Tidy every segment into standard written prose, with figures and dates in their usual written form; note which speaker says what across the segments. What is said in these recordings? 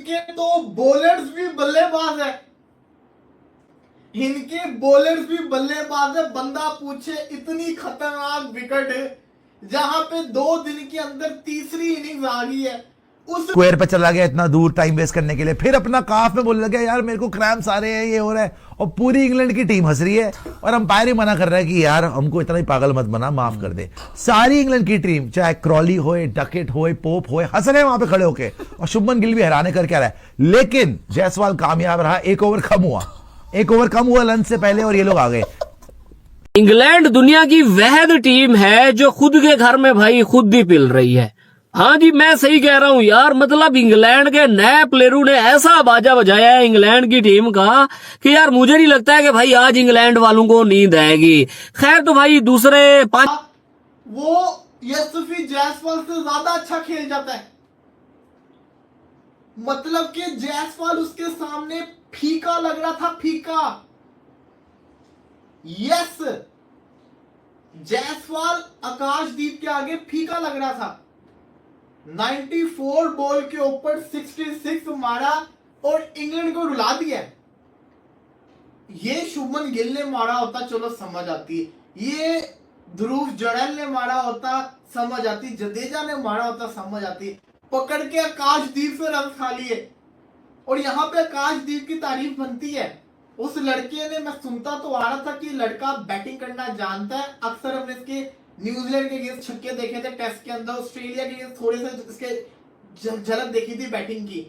Speaker 1: इनके तो बॉलर्स भी बल्लेबाज है, इनके बॉलर्स भी बल्लेबाज है। बंदा पूछे इतनी खतरनाक विकेट है जहां पे 2 दिन के अंदर तीसरी इनिंग्स आ गई है। उस
Speaker 2: स्क्वायर पे चला गया इतना दूर टाइम वेस्ट करने के लिए, फिर अपना काफ में बोलने लगा यार मेरे को क्रैम्स आ रहे हैं, ये हो रहा है, और पूरी इंग्लैंड की टीम हंस रही है और अंपायर ही मना कर रहा है कि यार हमको इतना ही पागल मत बना, माफ कर दे। सारी इंग्लैंड की टीम चाहे क्रॉली होए, डकेट होए, पोप होए, हंस रहे हैं वहां पे खड़े होके, और शुभमन गिल भी हैराने करके आ रहा है। लेकिन जायसवाल कामयाब रहा, एक ओवर कम हुआ लंच से पहले और ये लोग आ गए।
Speaker 3: इंग्लैंड दुनिया की वहद टीम है जो खुद के घर में भाई खुद ही पिल रही है। हाँ जी, मैं सही कह रहा हूं यार। मतलब इंग्लैंड के नए प्लेयरों ने ऐसा बाजा बजाया है इंग्लैंड की टीम का कि यार मुझे नहीं लगता है कि भाई आज इंग्लैंड वालों को नींद आएगी। खैर तो भाई दूसरे 5
Speaker 1: वो यशस्वी जायसवाल से ज्यादा अच्छा खेल जाता है। मतलब कि जायसवाल उसके सामने फीका लग रहा था, फीका। यस, जायसवाल आकाशदीप के आगे फीका लग रहा था। 94 बॉल के ऊपर 66 मारा और इंग्लैंड को रुला दिया। ये शुभमन गिल ने मारा होता चलो समझ आती, ये ध्रुव जड़ेल ने मारा होता समझ आती, जडेजा ने मारा होता समझ आती। पकड़ के आकाशदीप से रन खा लिए। और यहां पे आकाशदीप की तारीफ बनती है। उस लड़के ने, मैं सुनता तो आ रहा था कि लड़का बैटिंग करना जानता है। अक्सर हमने इसके न्यूजीलैंड के अगेंस्ट छक्के देखे थे टेस्ट के अंदर, ऑस्ट्रेलिया के अगेंस्ट थोड़े से इसके झलक देखी थी बैटिंग की,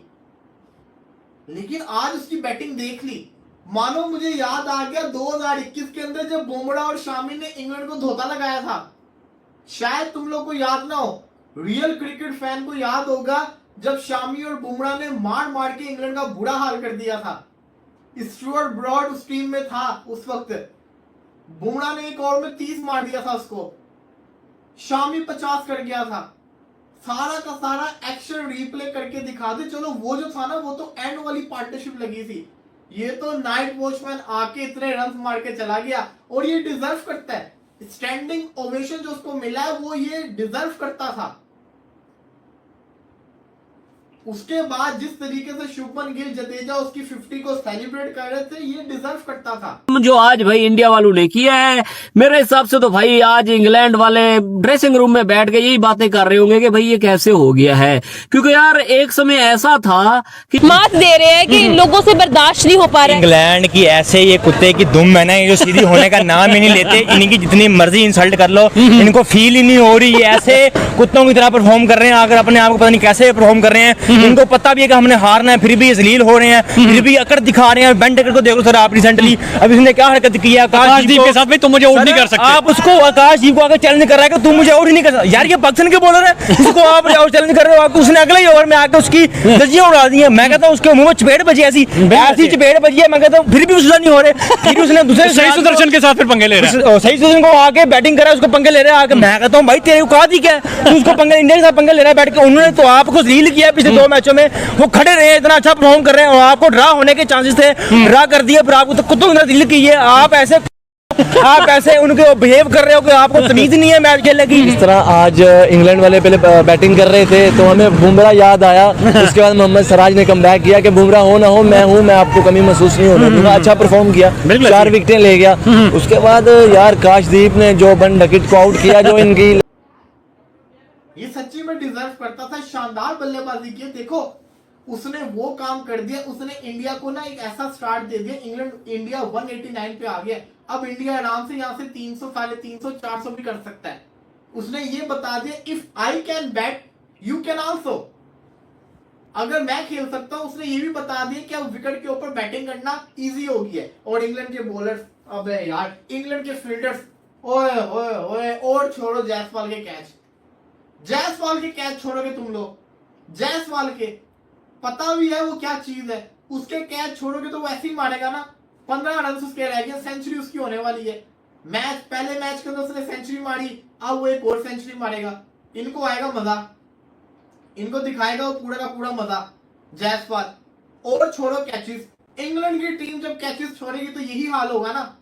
Speaker 1: लेकिन आज उसकी बैटिंग देख ली। मानो मुझे याद आ गया 2021 के अंदर जब बुमराह और शामी ने इंग्लैंड को धोखा लगाया था। शायद तुम लोग को याद ना हो, रियल क्रिकेट फैन को याद होगा जब शामी और बुमराह ने मार मार के इंग्लैंड का बुरा हाल कर दिया था। स्टुअर्ट ब्रॉड उस टीम में था उस वक्त। बुमराह ने एक ओवर में 30 मार दिया था उसको, शामी 50 कर गया था। सारा का सारा एक्शन रिप्ले करके दिखा दे। चलो वो जो था ना वो तो एंड वाली पार्टनरशिप लगी थी, ये तो नाइट वॉचमैन आके इतने रन मार के चला गया। और ये डिजर्व करता है, स्टैंडिंग ओवेशन जो उसको मिला है वो ये डिजर्व करता था। उसके बाद जिस तरीके से शुभमन गिल, जडेजा उसकी 50 को सेलिब्रेट कर रहे थे, ये डिजर्व करता था।
Speaker 3: जो आज भाई इंडिया वालों ने किया है, मेरे हिसाब से तो भाई आज इंग्लैंड वाले ड्रेसिंग रूम में बैठ के यही बातें कर रहे होंगे कि भाई ये कैसे हो गया है। क्योंकि यार एक समय ऐसा था कि
Speaker 4: मात दे रहे हैं कि इन लोगों से बर्दाश्त नहीं हो पा रहा है।
Speaker 5: इंग्लैंड की ऐसे ये कुत्ते की दुम है ना, ये जो सीधी होने का नाम ही नहीं लेते। इनकी जितनी मर्जी इंसल्ट कर लो, इनको फील ही नहीं हो रही। ये ऐसे कुत्तों की तरह परफॉर्म कर रहे हैं, अगर अपने आप को पता नहीं कैसे परफॉर्म कर रहे हैं। इनको पता भी है कि हमने हारना है, फिर भी जलील हो रहे हैं, फिर भी अकड़ दिखा रहे हैं। बेंटेकर को देखो सर आप रिसेंटली, अब इसने क्या हरकत की है आकाशदीप के साथ। भाई तुम मुझे आउट नहीं कर सकते। आप उसको आकाशदीप को आकर चैलेंज कर रहा है कि तुम मुझे आउट ही नहीं कर सकते। यार ये पाकिस्तान के बॉलर है, उसको आप आउट चैलेंज कर रहे हो। आपको उसने अगले ही ओवर में आकर उसकी धज्जियां उड़ा दी है। मैं कहता हूं उसके मुंह में चपेट बजी, ऐसी चपेट बजी है। मैं कहता हूं फिर भी उसका नहीं हो रहे। फिर उसने दूसरे सही सुदर्शन के साथ फिर पंगे ले रहा है, सही सुदर्शन को आके बैटिंग कर रहा है, उसको पंगे ले रहा है आके। मैं कहता हूं भाई तेरे को औकात ही क्या है, तू उसको पंगे, इंडिया के साथ पंगे ले रहा है बैठ के। उन्होंने तो आपको जलील किया पिछले 2 मैचों में, वो खड़े रहे, इतना अच्छा परफॉर्म कर रहे हैं और आपको ड्रा होने के चांसेस थे, ड्रा कर दिए। फिर आपको तो कुत्तों की दिल की है, आप ऐसे उनके बिहेव कर रहे हो कि आपको तमीज नहीं है मैच खेलने की।
Speaker 6: इस तरह आज इंग्लैंड वाले पहले बैटिंग कर रहे थे तो हमें बुमराह याद आया। उसके बाद मोहम्मद सिराज ने कमबैक किया कि बुमराह हो ना हो मैं हूं, मैं आपको कमी महसूस नहीं होने दूंगा। अच्छा परफॉर्म किया, 4 विकेटें ले गया। उसके बाद यार आकाशदीप ने जो बन डकेट को आउट किया, जो इनकी
Speaker 1: ये सच्ची में डिजर्व करता था। शानदार बल्लेबाजी की। देखो उसने वो काम कर दिया, उसने इंडिया को ना एक ऐसा स्टार्ट दे दिया। इंडिया 189 पे आ गया। अब इंडिया आराम से यहाँ से 300, 350, 400 भी कर सकता है। उसने ये बता दिया if I can bat you can also. अगर मैं खेल सकता हूं, उसने ये भी बता दिया कि अब विकेट के ऊपर बैटिंग करना इजी हो गया है। और इंग्लैंड के बॉलर्स, अबे यार इंग्लैंड के फील्डर्स, ओए ओए ओए, और छोड़ो जायसवाल के कैच, जायसवाल के कैच छोड़ोगे तुम लोग। जायसवाल के पता भी है वो क्या चीज है, उसके कैच छोड़ोगे तो वो ऐसे ही मारेगा ना। 15 रन उसके रह गए, सेंचुरी उसकी होने वाली है। पहले मैच के अंदर उसने सेंचुरी मारी, अब वो एक और सेंचुरी मारेगा। इनको आएगा मजा, इनको दिखाएगा वो पूरा का पूरा मजा जायसवाल। और छोड़ो कैचेस, इंग्लैंड की टीम जब कैचेस छोड़ेगी तो यही हाल होगा ना,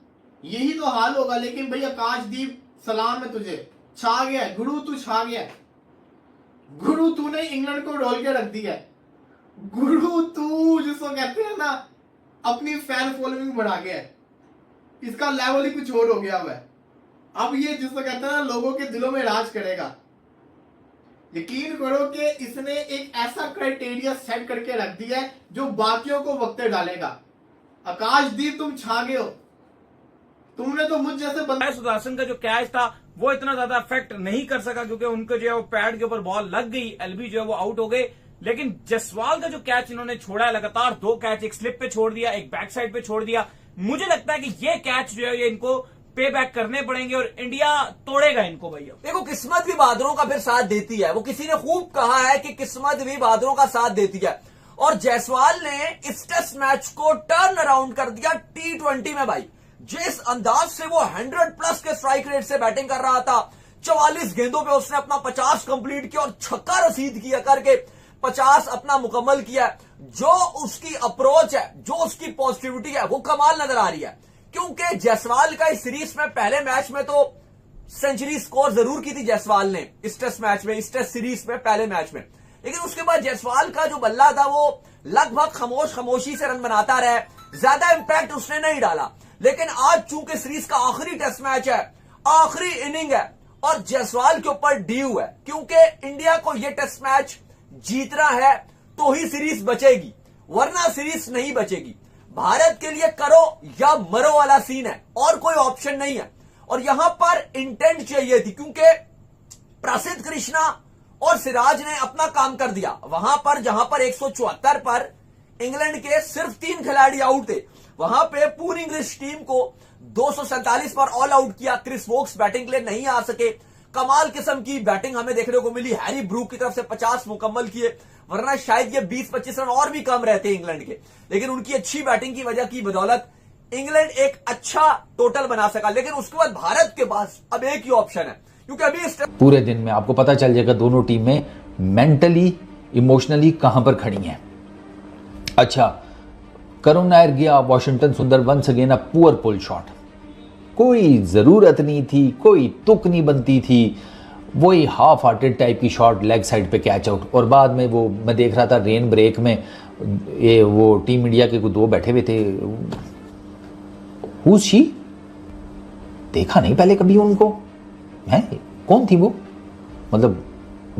Speaker 1: यही तो हाल होगा। लेकिन भाई आकाशदीप सलाम है तुझे, छा गया गुरु, तू छा गया गुरु, तूने इंग्लैंड को रोल के रख दिया गुरु। जिसको कहते हैं ना अपनी फैन फॉलोइंग बढ़ा के है, इसका लेवल ही कुछ और हो गया हुआ है। अब ये जिसको कहते हैं ना लोगों के दिलों में राज करेगा। यकीन करो कि इसने एक ऐसा क्राइटेरिया सेट करके रख दिया है जो बाकियों को वक्ते डालेगा। आकाशदीप तुम छा गए हो, तुमने तो मुझ जैसे बंदा।
Speaker 7: सुदर्शन का जो कैच था वो इतना ज्यादा इफेक्ट नहीं कर सका क्योंकि उनको जो है वो पैड के ऊपर बॉल लग गई, एलबी जो है वो आउट हो गए। लेकिन जसवाल का जो कैच इन्होंने छोड़ा है, लगातार 2 कैच, एक स्लिप पे छोड़ दिया, एक बैक साइड पे छोड़ दिया, मुझे लगता है कि ये कैच जो है ये इनको पे बैक करने पड़ेंगे और इंडिया तोड़ेगा इनको भैया।
Speaker 8: देखो किस्मत भी बहादुरों का फिर साथ देती है, वो किसी ने खूब कहा है कि किस्मत भी बहादुरों का साथ देती है, और जायसवाल ने इस टेस्ट मैच को टर्न अराउंड कर दिया T20 में भाई। जिस अंदाज से वो 100+ के स्ट्राइक रेट से बैटिंग कर रहा था, 44 गेंदों पे उसने अपना 50 कंप्लीट किया और छक्का रसीद किया करके 50 अपना मुकम्मल किया। जो उसकी अप्रोच है, जो उसकी पॉजिटिविटी है, वो कमाल नजर आ रही है। क्योंकि जायसवाल का इस सीरीज में पहले मैच में तो सेंचुरी स्कोर जरूर की थी जायसवाल ने, इस टेस्ट मैच में, इस टेस्ट सीरीज में पहले मैच में, लेकिन उसके बाद जायसवाल का जो बल्ला था वो लगभग खामोशी से रन बनाता रहा, ज्यादा इंपैक्ट उसने नहीं डाला। लेकिन आज चूंकि सीरीज का आखिरी टेस्ट मैच है, आखिरी इनिंग है और जायसवाल के ऊपर ड्यू है, क्योंकि इंडिया को यह टेस्ट मैच जीतना है तो ही सीरीज बचेगी, वरना सीरीज नहीं बचेगी। भारत के लिए करो या मरो वाला सीन है, और कोई ऑप्शन नहीं है। और यहां पर इंटेंट चाहिए थी, क्योंकि प्रसिद्ध कृष्णा और सिराज ने अपना काम कर दिया वहां पर, जहां पर 174 पर इंग्लैंड के सिर्फ 3 खिलाड़ी आउट थे, वहां पे पूरी इंग्लिश टीम को 247 पर ऑल आउट किया। क्रिस वोक्स बैटिंग के लिए नहीं आ सके, कमाल किस्म की बैटिंग हमें देखने को मिली, हैरी ब्रूक की तरफ से 50 मुकम्मल किए, वरना शायद ये 20-25 रन और भी कम रहते इंग्लैंड के। लेकिन उनकी अच्छी बैटिंग की वजह की बदौलत इंग्लैंड एक अच्छा टोटल बना सका। लेकिन उसके बाद भारत के पास अब एक ही ऑप्शन है, क्योंकि अभी इस
Speaker 9: पूरे दिन में आपको पता चल जाएगा दोनों टीमें मेंटली इमोशनली कहां पर खड़ी हैं। अच्छा, करुण नायर गया, Washington Sundar once again a poor pull shot, कोई जरूरत नहीं थी, कोई तुक नहीं बनती थी, वही हाफ हार्टेड टाइप की शॉट, लेग साइड पे कैच आउट। और बाद में वो मैं देख रहा था रेन ब्रेक में, ये वो टीम इंडिया के 2 बैठे हुए थे, हु शी, देखा नहीं पहले कभी उनको, है कौन थी वो, मतलब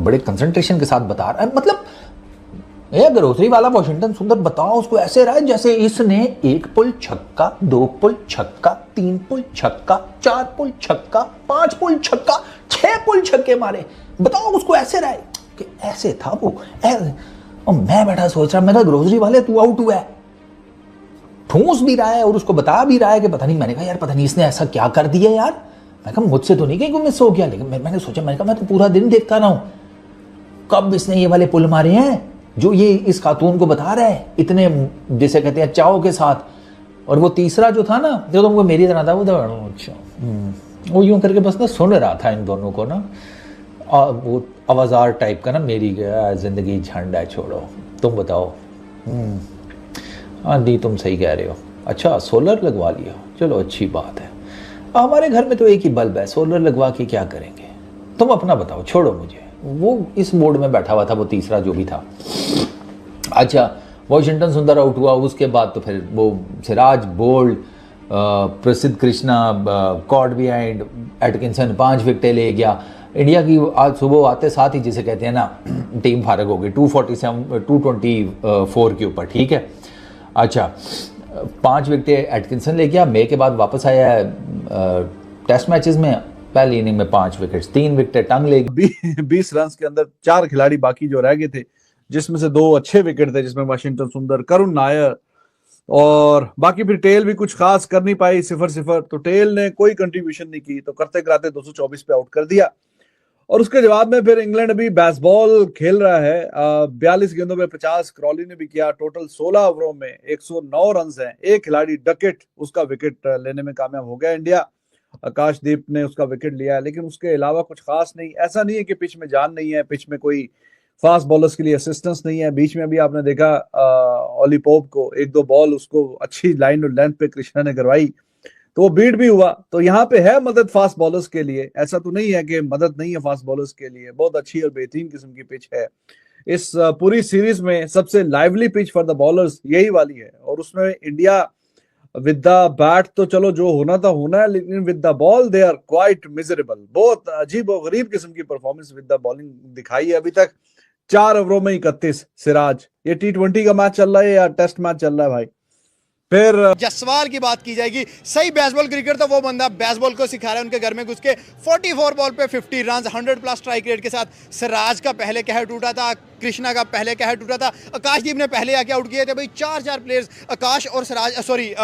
Speaker 9: बड़े कंसंट्रेशन के साथ बता रहा है, मतलब ये ग्रोसरी वाला वॉशिंगटन सुंदर बताओ उसको ऐसे रहा है जैसे इसने 1 पुल छक्का, 2 पुल छक्का, 3 पुल छक्का, 4 पुल छक्का, 5 पुल छक्का, 6 पुल छक्के मारे। बताओ उसको ऐसे रहा है कि ऐसे था वो और मैं बैठा सोच रहा, मैं कहा ग्रोसरी वाले तू आउट हुआ है, ठूंस भी रहा है और उसको बता भी रहा है कि पता नहीं, मैंने कहा यार पता नहीं इसने ऐसा क्या कर दिया यार, मैं कहा मुझसे तो नहीं कहीं को मिस हो गया, लेकिन मैंने सोचा, मैंने कहा मैं तो पूरा दिन देखता रहा हूं, कब इसने ये वाले पुल मारे हैं जो ये इस खातून को बता रहा है इतने जिसे कहते हैं चाव के साथ। और वो तीसरा जो था ना, जो तुमको मेरी तरह था, वो तो अच्छा वो यूं करके बस ना सुन रहा था इन दोनों को ना, वो आवाजार टाइप का ना, मेरी जिंदगी झंड है छोड़ो, तुम बताओ। हाँ दी तुम सही कह रहे हो, अच्छा सोलर लगवा लिया, चलो अच्छी बात है, हमारे घर में तो एक ही बल्ब है, सोलर लगवा के क्या करेंगे, तुम अपना बताओ, छोड़ो मुझे। वो इस बोर्ड में बैठा हुआ था, वो तीसरा जो भी था। अच्छा, वॉशिंगटन सुंदर आउट हुआ, उसके बाद तो फिर वो सिराज बोल्ड, प्रसिद्ध कृष्णा कॉर्ड बिहाइंड, एटकिंसन 5 विकेटें ले गया। इंडिया की आज सुबह आते साथ ही जिसे कहते हैं ना टीम फारग हो गई 224 के ऊपर, ठीक है। अच्छा, 5 विकेटें एटकिंसन ले गया, मई के बाद वापस आया है टेस्ट मैचेस में, पहली इनिंग में 5 विकेट्स, 3 विकेटें टंग ले गई।
Speaker 10: 20 रन के अंदर 4 खिलाड़ी बाकी जो रह गए थे, जिसमें से 2 अच्छे विकेट थे, जिसमें वाशिंगटन सुंदर, करुण नायर, और बाकी फिर टेल भी कुछ खास कर नहीं पाई, 0-0, तो टेल ने कोई कंट्रीब्यूशन नहीं की, तो करते कराते 224 पे आउट कर दिया। और उसके जवाब में फिर इंग्लैंड अभी बेसबॉल खेल रहा है, 42 गेंदों में 50 क्रॉली ने भी किया, टोटल 16 ओवरों में 109 रन हैं। एक खिलाड़ी डकेट, उसका विकेट लेने में कामयाब हो गया इंडिया, आकाशदीप ने उसका विकेट लिया है, लेकिन उसके अलावा कुछ खास नहीं। ऐसा नहीं है कि पिच में जान नहीं है, पिच में कोई फास्ट बॉलर्स के लिए असिस्टेंस नहीं है। बीच में भी आपने देखा ऑली पोप को 1-2 बॉल उसको अच्छी लाइन और लेंथ पे कृष्णा ने करवाई, तो वो बीट भी हुआ। तो यहाँ पे है मदद फास्ट बॉलर्स के लिए, ऐसा तो नहीं है कि मदद नहीं है फास्ट बॉलर्स के लिए, बहुत अच्छी और बेहतरीन किस्म की पिच है। इस पूरी सीरीज में सबसे lively pitch for the bowlers यही वाली है, और उसमें इंडिया विद द बैट तो चलो जो होना था होना है, लेकिन with the ball they are quite miserable. बहुत अजीब और गरीब किस्म की परफॉर्मेंस विद द बॉलिंग दिखाई है अभी तक। 4 ओवरों में 31। सिराज, ये T20 का मैच चल रहा है या टेस्ट मैच चल रहा है भाई? फिर
Speaker 11: जसवाल की बात की जाएगी, सही बेसबॉल क्रिकेट तो वो बंदा बेसबॉल को सिखा रहा है उनके घर में घुस के। 44 बॉल पे 50 रन, 100+ स्ट्राइक रेट के साथ। सिराज का पहले कहर टूटा था, कृष्णा का पहले कहर टूटा था, आकाशदीप ने पहले आके आउट किए थे भाई। 4 प्लेयर्स, आकाश और सिराज,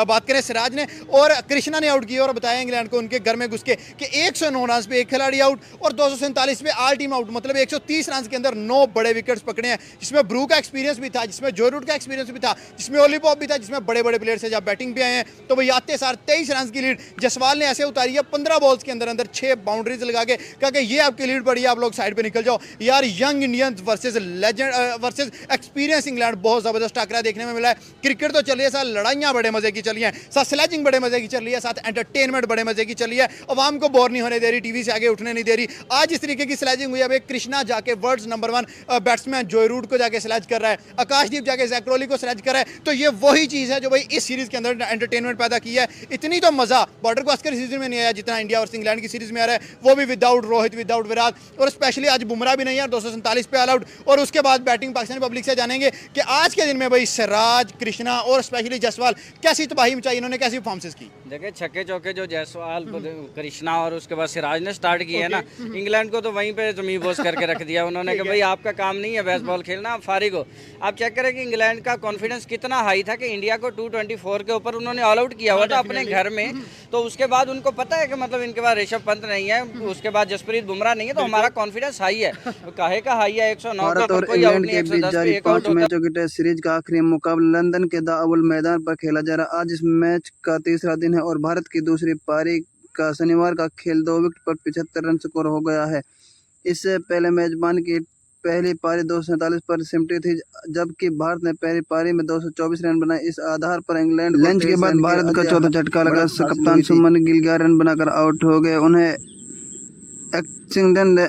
Speaker 11: बात करें सिराज ने और कृष्णा ने आउट किए, और बताया इंग्लैंड को उनके घर में घुस के कि 109 रन पे एक खिलाड़ी आउट और 247 पे ऑल टीम आउट, मतलब 130 रन के अंदर 9 बड़े विकेट्स पकड़े हैं, जिसमें ब्रू का एक्सपीरियंस भी था, जिसमें जो रूट का एक्सपीरियंस भी था, जिसमें ओली पॉप भी था, जिसमें बड़े बड़े प्लेयर्स है जब बैटिंग पे आए हैं। तो भाई आते सार 23 रन की लीड जसवाल ने ऐसे उतारी है 15 बॉल्स के अंदर 6 बाउंड्रीज लगा के, कहा कि ये आपकी लीड पड़ी है, आप लोग साइड पे निकल जाओ। यार young Indians versus legend versus experience England, बहुत जबरदस्त टकरा देखने में मिला है। क्रिकेट तो चलिए साथ, लड़ाइयां बड़े मजे की चली हैं, साथ स्लेजिंग बड़े मजे की चल रही है, साथ एंटरटेनमेंट बड़े मजे की चली है। अवाम को बोर नहीं होने दे रही, टीवी से आगे उठने नहीं दे रही। आज इस तरीके की स्लेजिंग हुई है, कृष्णा जाके वर्ल्ड नंबर 1 बैट्समैन जोय रूट को जाके स्लेज कर रहा है, आकाशदीप जाके जैक क्रोली को स्लेज कर रहा है। तो ये वही चीज है जो भाई इस सीरीज के अंदर एंटरटेनमेंट पैदा की है। इतनी तो मजा बॉर्डर गावस्कर सीरीज में नहीं आया जितना इंडिया और इंग्लैंड की सीरीज में आ रहा है, वो भी विदाउट रोहित, विदाउट विराट, और स्पेशली आज बुमराह भी नहीं है, 247 पे ऑल आउट। और उसके बाद बैटिंग पाकिस्तानी पब्लिक से जानेंगे कि आज के दिन में भाई सिराज, कृष्णा और स्पेशली जसवाल कैसी तबाही मचाई, इन्होंने कैसी परफॉर्मेंस की।
Speaker 12: देखिए छक्के चौके जो जयसवाल, कृष्णा और उसके बाद सिराज ने स्टार्ट किए है ना, इंग्लैंड को तो वहीं पे जमीन बोझ करके रख दिया उन्होंने कि भाई आपका काम नहीं है बेसबॉल खेलना, आप फारिग हो। आप चेक करें कि इंग्लैंड का कॉन्फिडेंस कितना हाई था कि इंडिया को 224 के ऊपर उन्होंने ऑल आउट किया हुआ था अपने घर में। तो उसके बाद उनको पता है कि मतलब इनके बाद ऋषभ पंत नहीं है, उसके बाद जसप्रीत बुमराह नहीं है, तो हमारा कॉन्फिडेंस हाई है। काहे का हाई है? 109
Speaker 13: भारत और इंग्लैंड के बीच जारी 5 मैचों की टेस्ट सीरीज का आखिरी मुकाबला लंदन के द ओवल मैदान पर खेला जा रहा। आज इस मैच का तीसरा दिन है और भारत की दूसरी पारी का शनिवार का खेल 2 विकेट पर 75 रन स्कोर हो गया है। इससे पहले मेजबान की पहली पारी 247 पर सिमटी थी, जबकि भारत ने पहली पारी में 224 रन बनाए। इस आधार पर इंग्लैंड लंच के बाद भारत का चौथा झटका लगा। कप्तान सुमन गिल 11 रन बनाकर आउट हो गए। उन्हें एक्सिंगटन ने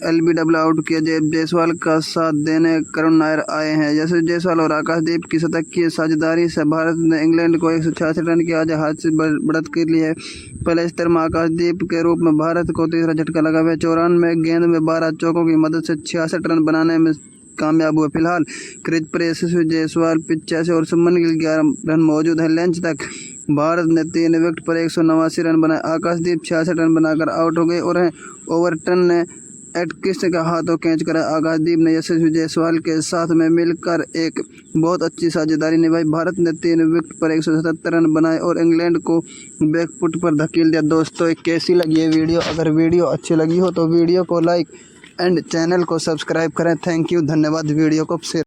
Speaker 13: LBW आउट किया। जायसवाल का साथ देने करुण नायर आए हैं। जैसे जायसवाल और आकाशदीप की शतक की साझेदारी से भारत ने इंग्लैंड को 166 रन की आज हाथ से बढ़त कर ली है। पहले इस तरह आकाशदीप के रूप में भारत को तीसरा झटका लगा हुआ है। 94 गेंद में 12 चौकों की मदद से 66 रन बनाने में कामयाब हुए। फिलहाल क्रीज पर यशस्वी जायसवाल 85 और सुमन गिल 11 रन मौजूद है। लंच तक भारत ने 3 विकेट पर 189 रन बनाए। आकाशदीप 66 रन बनाकर आउट हो गए और ओवरटन ने एटकिंस का हाथों कैच करा। आकाशदीप ने यशस्वी जायसवाल के साथ में मिलकर एक बहुत अच्छी साझेदारी निभाई। भारत ने 3 विकेट पर 177 रन बनाए और इंग्लैंड को बैकफुट पर धकेल दिया। दोस्तों कैसी लगी ये वीडियो? अगर वीडियो अच्छी लगी हो तो वीडियो को लाइक एंड चैनल को सब्सक्राइब करें। थैंक यू, धन्यवाद। वीडियो को शेयर